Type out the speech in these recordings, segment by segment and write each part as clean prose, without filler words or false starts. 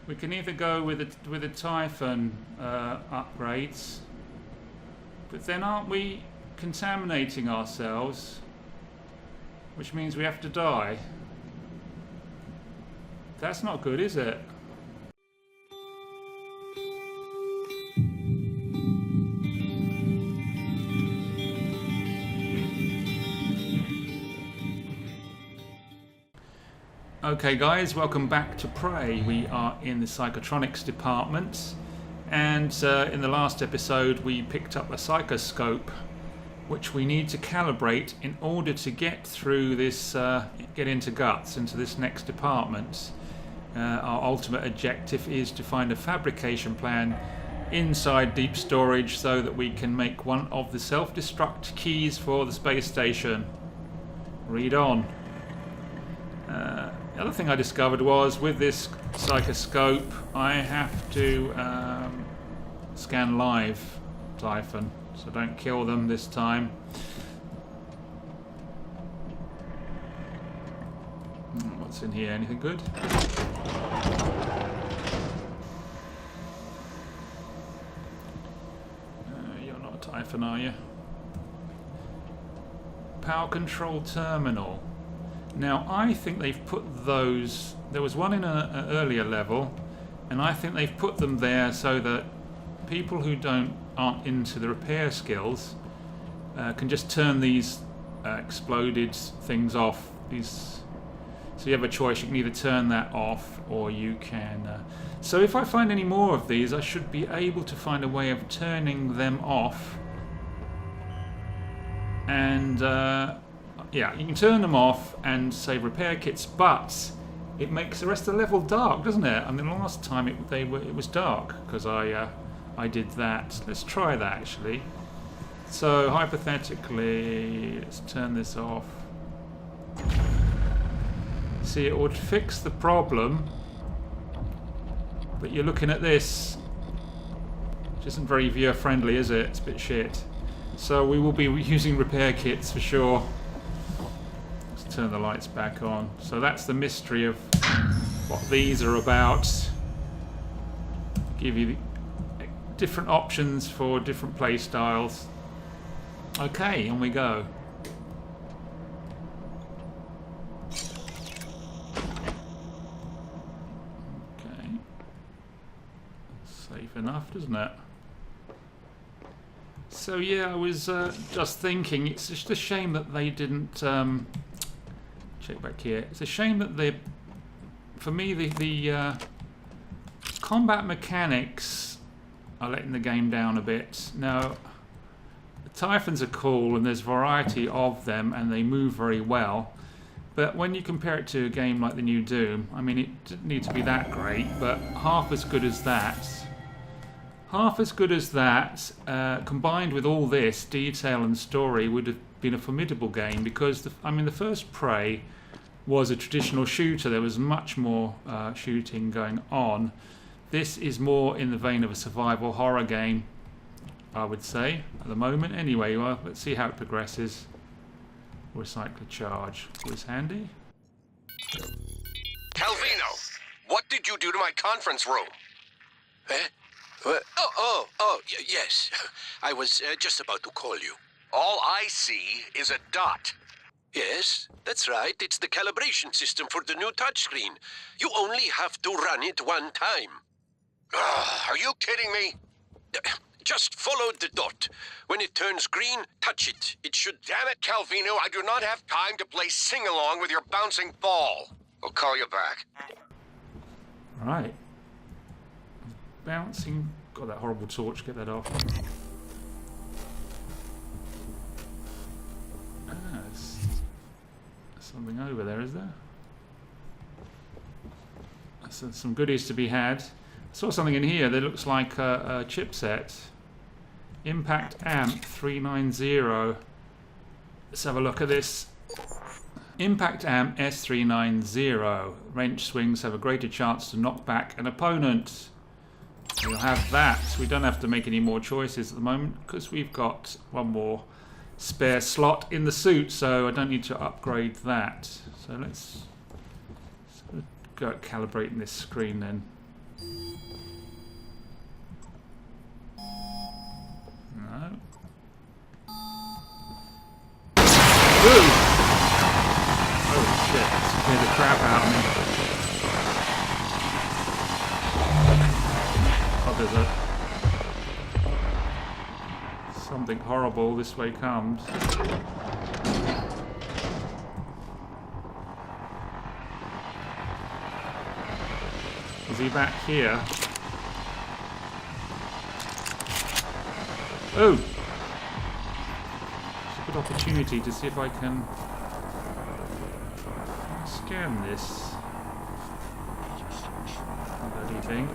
We can either go with the Typhon upgrades, but then aren't we contaminating ourselves? Which means we have to die. That's not good, is it? Okay guys, welcome back to Prey. We are in the psychotronics department, and in the last episode we picked up a psychoscope which we need to calibrate in order to get through this, get into guts, into this next department. Our ultimate objective is to find a fabrication plan inside deep storage so that we can make one of the self-destruct keys for the space station. Read on. The other thing I discovered was with this psychoscope I have to scan live Typhon, so don't kill them this time. What's in here? Anything good? You're not a Typhon, are you? Power control terminal. Now I think they've put those, there was one in an earlier level, and I think they've put them there so that people who aren't into the repair skills can just turn these exploded things off. So you have a choice, you can either turn that off or you can... So if I find any more of these, I should be able to find a way of turning them off. And yeah, you can turn them off and save repair kits, but it makes the rest of the level dark, doesn't it? I mean, last time it was dark because I did that. Let's try that actually. So hypothetically, let's turn this off. See, it would fix the problem, but you're looking at this, which isn't very viewer friendly, is it? It's a bit shit. So we will be using repair kits for sure. Turn the lights back on. So that's the mystery of what these are about. Give you different options for different play styles. Okay, on we go. Okay. Safe enough, doesn't it? So yeah, I was just thinking, it's just a shame that they didn't check back here. It's a shame that for me, the combat mechanics are letting the game down a bit. Now, the Typhons are cool and there's variety of them and they move very well. But when you compare it to a game like the new Doom, I mean, it didn't need to be that great, but half as good as that. Half as good as that, combined with all this detail and story, would have been a formidable game because, I mean, the first Prey was a traditional shooter. There was much more shooting going on. This is more in the vein of a survival horror game, I would say, at the moment. Anyway, well, let's see how it progresses. Recycler charge. Always handy. Calvino, what did you do to my conference room? Eh? Yes. I was just about to call you. All I see is a dot. Yes, that's right. It's the calibration system for the new touchscreen. You only have to run it one time. Are you kidding me? Just follow the dot. When it turns green, touch it. It should... Damn it, Calvino, I do not have time to play sing-along with your bouncing ball. I'll call you back. Right. Bouncing... Got that horrible torch, get that off. There's something over there, is there? So some goodies to be had. I saw something in here that looks like a chipset. Impact Amp 390. Let's have a look at this. Impact Amp S390. Wrench swings have a greater chance to knock back an opponent. We'll have that. We don't have to make any more choices at the moment because we've got one more spare slot in the suit, so I don't need to upgrade that. So let's go at calibrating this screen then. No. Ooh! Oh shit, that scared the crap out of me. Oh, there's something horrible this way comes. Is he back here? Oh! It's a good opportunity to see if I can scan this bloody thing.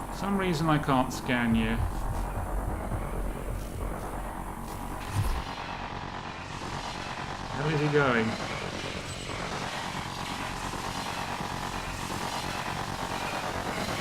For some reason I can't scan you. How is he going?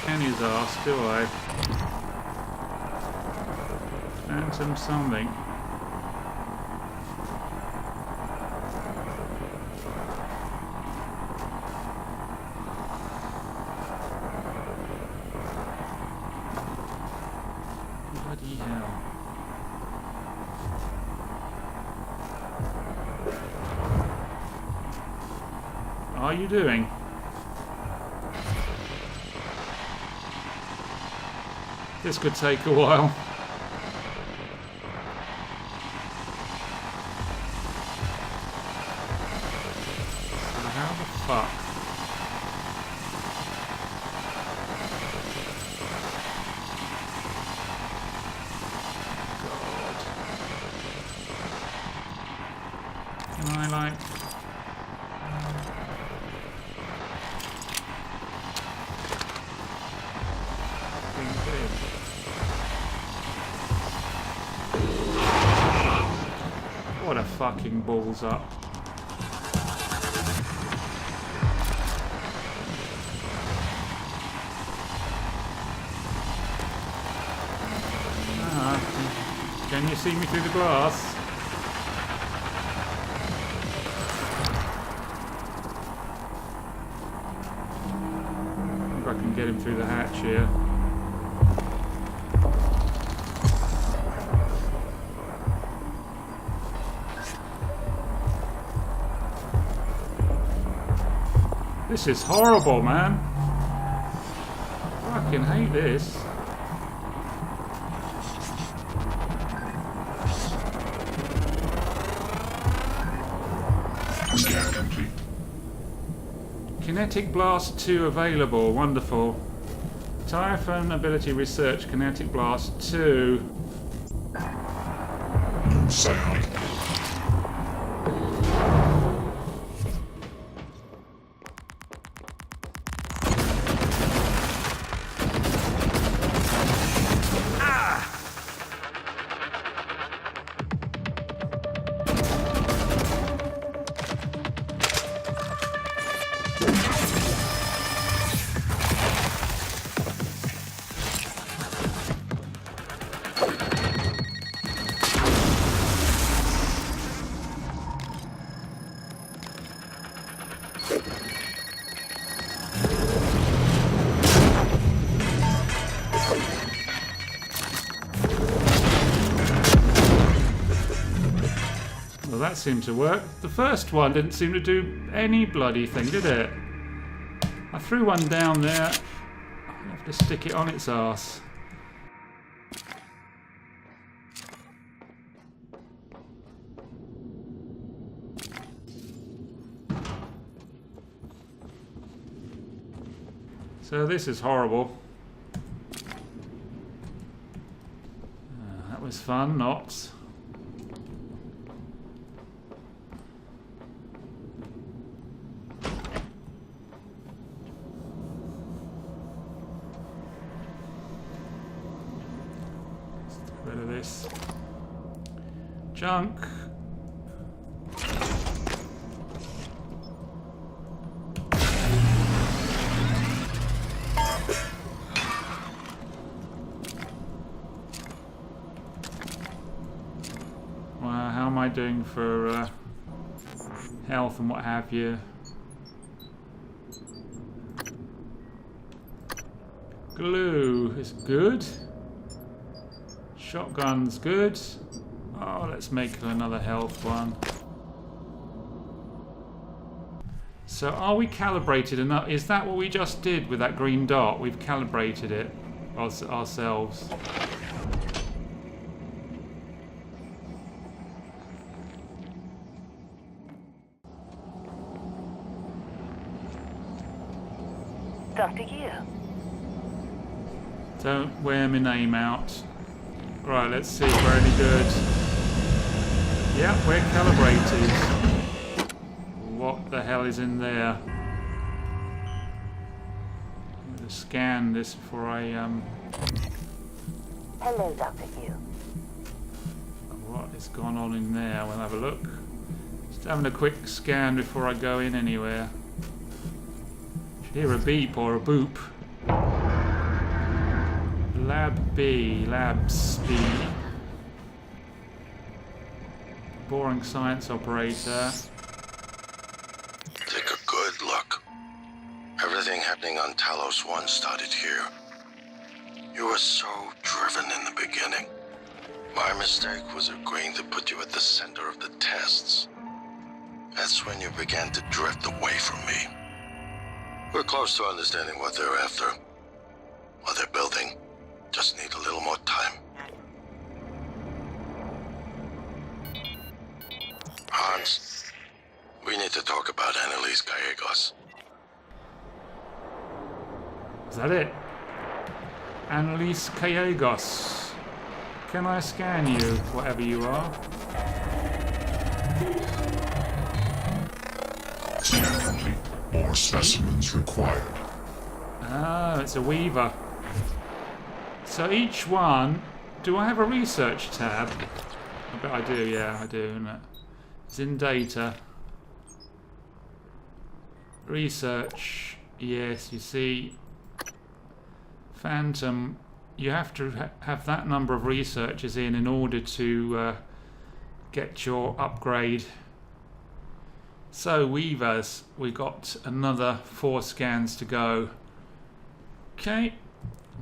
Scan his ass, do I? Phantom something. Bloody hell. Are you doing? This could take a while. So how the fuck? God. Can I like... What a fucking balls up. Ah, can you see me through the glass? If I can get him through the hatch here. This is horrible, man. Fucking hate this. Scan complete. Kinetic Blast 2 available. Wonderful. Typhon ability research. Kinetic Blast 2. Psionic. Well, that seemed to work. The first one didn't seem to do any bloody thing, did it? I threw one down there. I have to stick it on its arse. So this is horrible. That was fun, not. Rid of this junk. Well, how am I doing for health and what have you? Glue is good. Shotgun's good. Oh, let's make another health one. So are we calibrated enough? Is that what we just did with that green dot? We've calibrated it ourselves. Dr. Yu. Don't wear my name out. Right, let's see if we're any good. Yeah, we're calibrated. What the hell is in there? I'm going to scan this before I Hello, Dr. Yu. What is going on in there? We'll have a look. Just having a quick scan before I go in anywhere. Should hear a beep or a boop. Lab B, Labs B. Boring science operator. Take a good look. Everything happening on Talos 1 started here. You were so driven in the beginning. My mistake was agreeing to put you at the center of the tests. That's when you began to drift away from me. We're close to understanding what they're after. What they're building. Just need a little more time. Hans, we need to talk about Annalise Gallegos. Is that it? Annalise Gallegos. Can I scan you, whatever you are? Scan complete. More specimens required. Ah, it's a weaver. So each one... Do I have a research tab? I bet I do, yeah, I do, isn't it? It's in data. Research. Yes, you see... Phantom... You have to have that number of researchers in order to get your upgrade. So, Weavers, we got another 4 scans to go. Okay.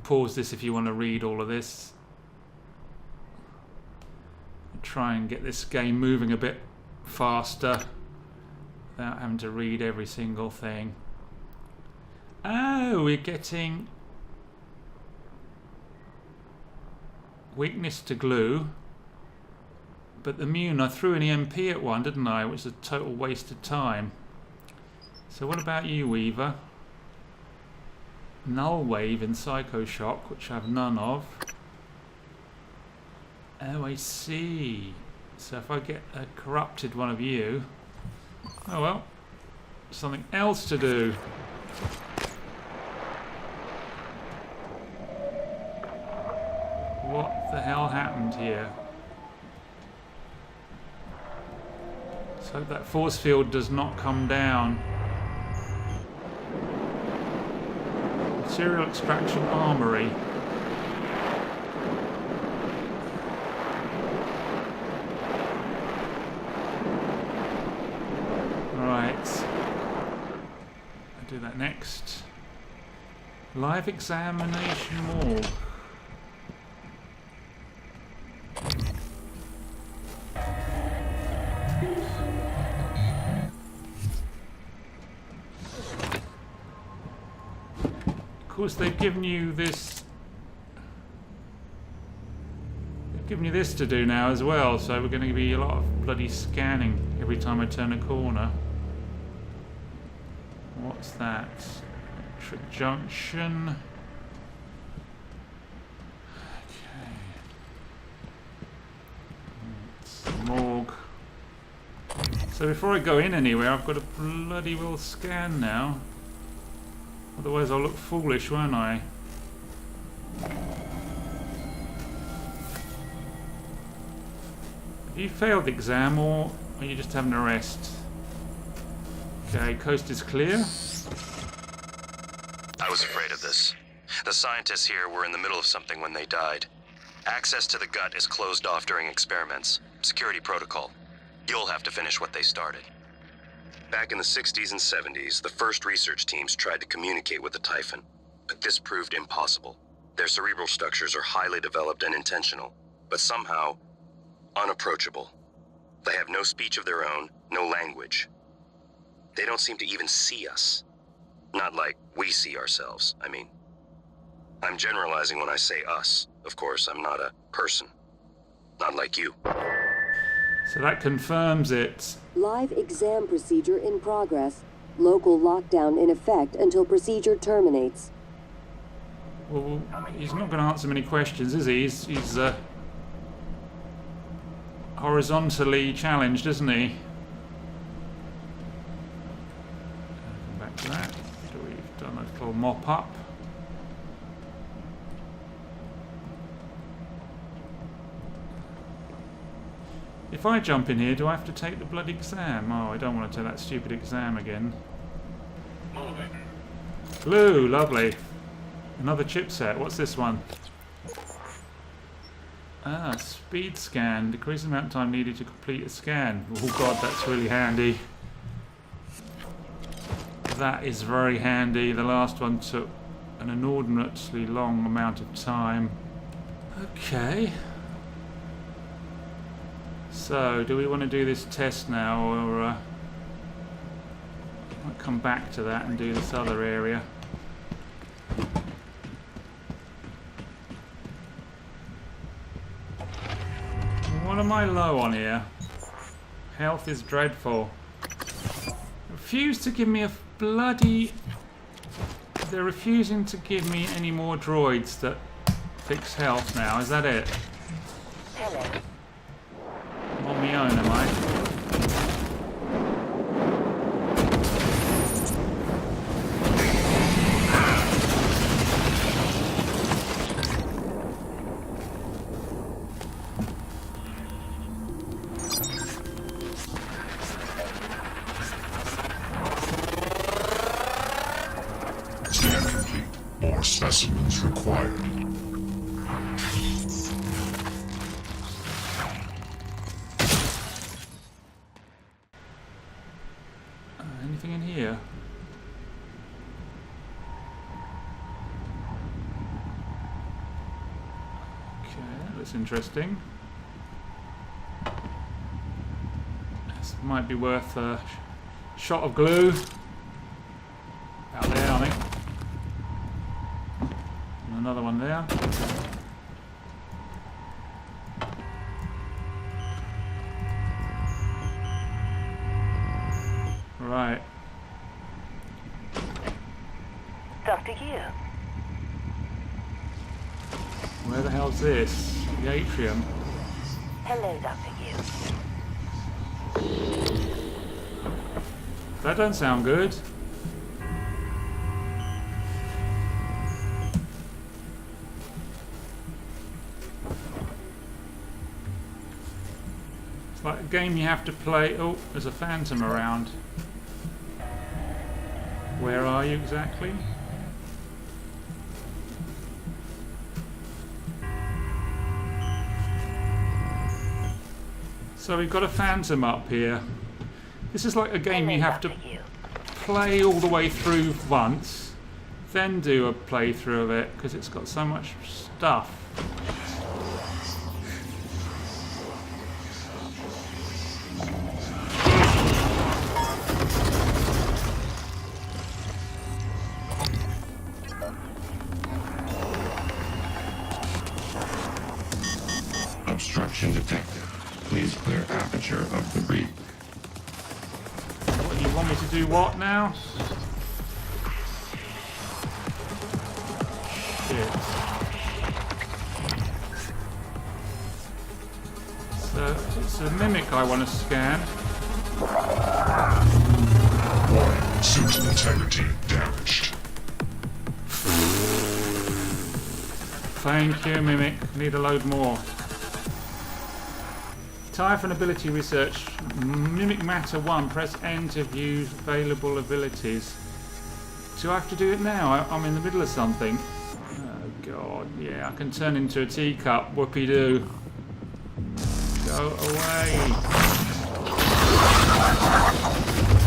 Pause this if you want to read all of this. I'll try and get this game moving a bit faster without having to read every single thing. Oh, we're getting weakness to glue, but the immune, I threw an EMP at one, didn't I? Which was a total waste of time. So what about you, Weaver? Null wave in Psycho Shock, which I have none of. Oh, I see. So if I get a corrupted one of you, oh well, something else to do. What the hell happened here? So that force field does not come down. Material extraction armory. Right. I'll do that next. Live examination morgue. Of course, they've given you this. They've given you this to do now as well, so we're going to be a lot of bloody scanning every time I turn a corner. What's that? Electric junction. Okay. It's morgue. So before I go in anywhere, I've got to bloody well scan now. Otherwise I'll look foolish, won't I? Have you failed the exam, or are you just having a rest? Okay, coast is clear. I was afraid of this. The scientists here were in the middle of something when they died. Access to the gut is closed off during experiments. Security protocol. You'll have to finish what they started. Back in the 60s and 70s, the first research teams tried to communicate with the Typhon, but this proved impossible. Their cerebral structures are highly developed and intentional, but somehow unapproachable. They have no speech of their own, no language. They don't seem to even see us. Not like we see ourselves, I mean. I'm generalizing when I say us. Of course, I'm not a person. Not like you. So that confirms it. Live exam procedure in progress. Local lockdown in effect until procedure terminates. Well, he's not going to answer many questions, is he? He's horizontally challenged, isn't he? Come back to that. We've done a little mop up. If I jump in here, do I have to take the bloody exam? Oh, I don't want to take that stupid exam again. Blue, lovely. Another chipset. What's this one? Ah, speed scan. Decrease the amount of time needed to complete a scan. Oh god, that's really handy. That is very handy. The last one took an inordinately long amount of time. Okay. So, do we want to do this test now, or I might come back to that and do this other area? What am I low on here? Health is dreadful. Refuse to give me a bloody... They're refusing to give me any more droids that fix health now. Is that it? Hello. I'm on my own, am I? Scan complete. More specimens required. Anything in here? Okay, that looks interesting. This might be worth a shot of glue. Out there, I think. And another one there. Right. Dr. Yu. Where the hell's this? The atrium. Hello, Dr. Yu. That don't sound good. It's like a game you have to play. Oh, there's a phantom around. Where are you exactly? So we've got a phantom up here. This is like a game you have to play all the way through once, then do a playthrough of it, because it's got so much stuff. Obstruction detected. Please clear aperture of the breach. What, you want me to do what now? Shit. So it's a mimic I want to scan. Warning, suit integrity damaged. Thank you, mimic. Need a load more. Typhon ability research. Mimic matter 1. Press N to view available abilities. Do I have to do it now? I'm in the middle of something. Oh god, yeah, I can turn into a teacup. Whoopie-doo. Go away.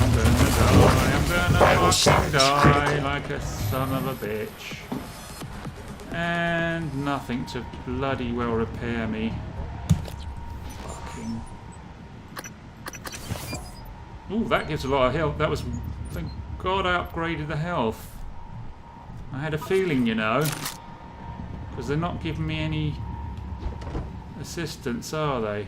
I'm gonna die like a son of a bitch. And nothing to bloody well repair me. Fucking... Ooh, that gives a lot of health. That was... Thank God I upgraded the health. I had a feeling, you know. Because they're not giving me any assistance, are they?